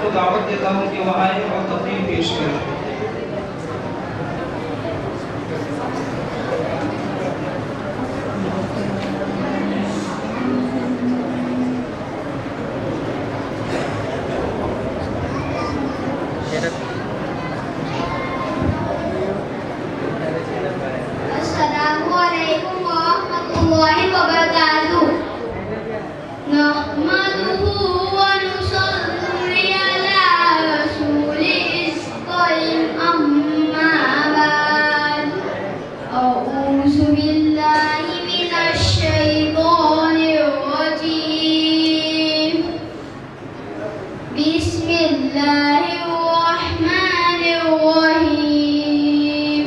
को दावत देता हूँ कि वह आए और तकरीर पेश करें। Assalamualaikum warahmatullahi wabarakatuh. Nahmaduhu wa nusalli ala rasulil karim amma ba'd. A'udzu billahi minasy syaithanir rajim. Bismillahirrahmanirrahim.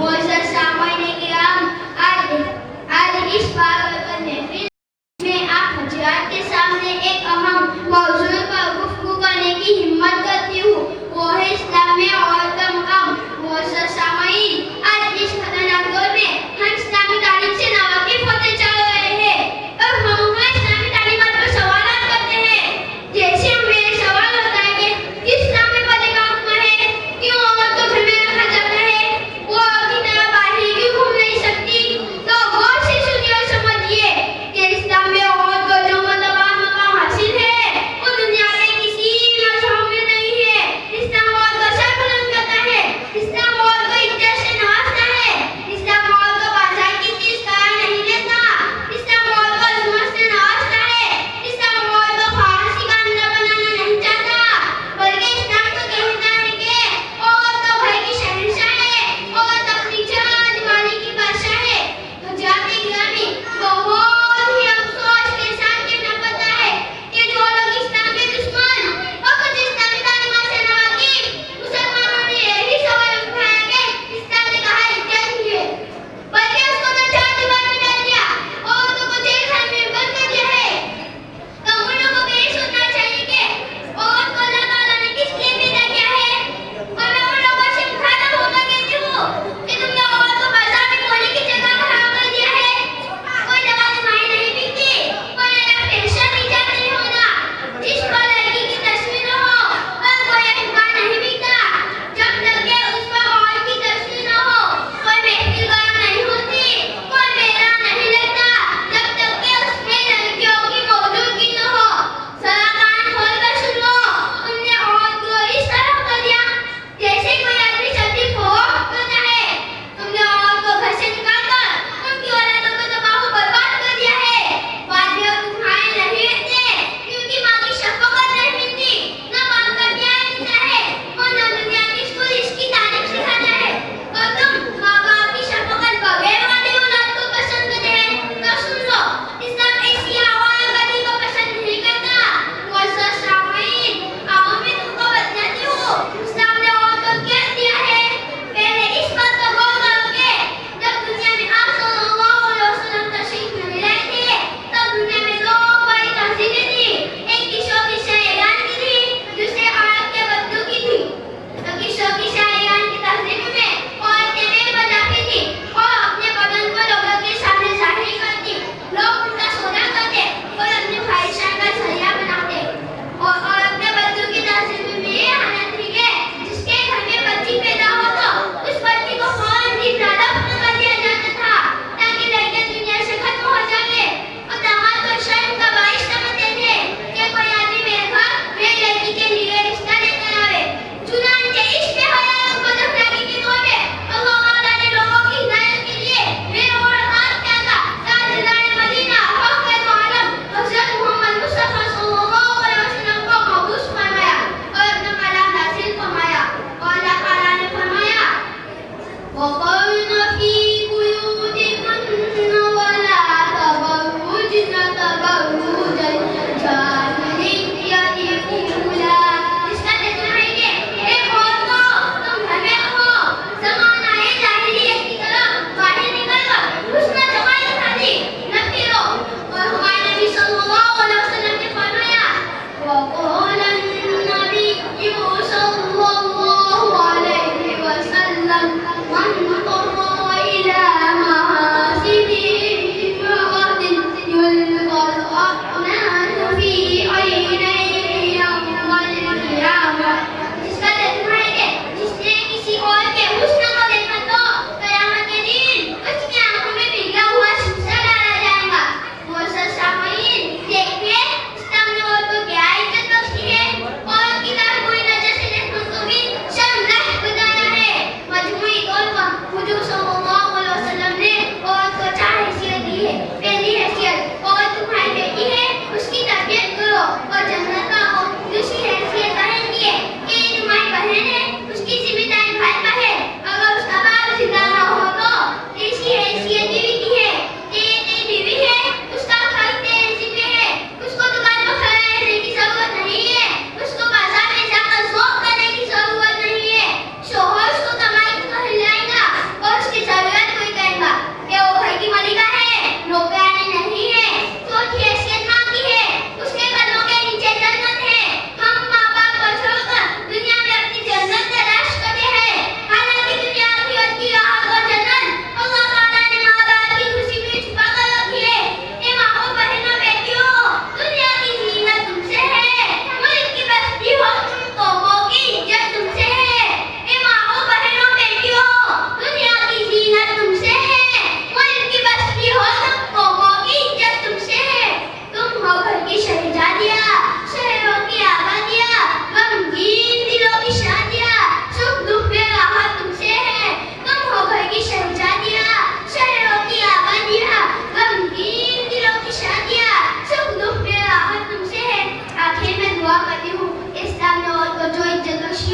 Sesama kiram आज इस बात में आप हजरात के सामने एक अहम मौजू पर गुफ्तगू करने की हिम्मत करती हूँ, वो है इस्लाम में औरत का मकाम। सामाईन, आज इस खतरनाक दौर में हम इस्लामी तारीख से नावाकिफ होते चल रहे हैं और हम इस्लामी तालीमात पर सवालात करते हैं। जैसे मेरे सवाल होता है कि इस्लाम में पर्दे का हुक्म है, क्यों औरत को घर में रखा जाता है, वो औरत की तरह बाहर क्यों घूम नहीं सकती। तो गौर से सुनिए और समझिए कि इस्लाम में औरत को जो मर्तबा मकाम हासिल है वो दुनिया में किसी मजहब में नहीं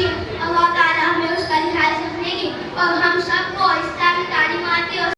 अल्लाह ताला हमें उसका लिहाज रखने की और हम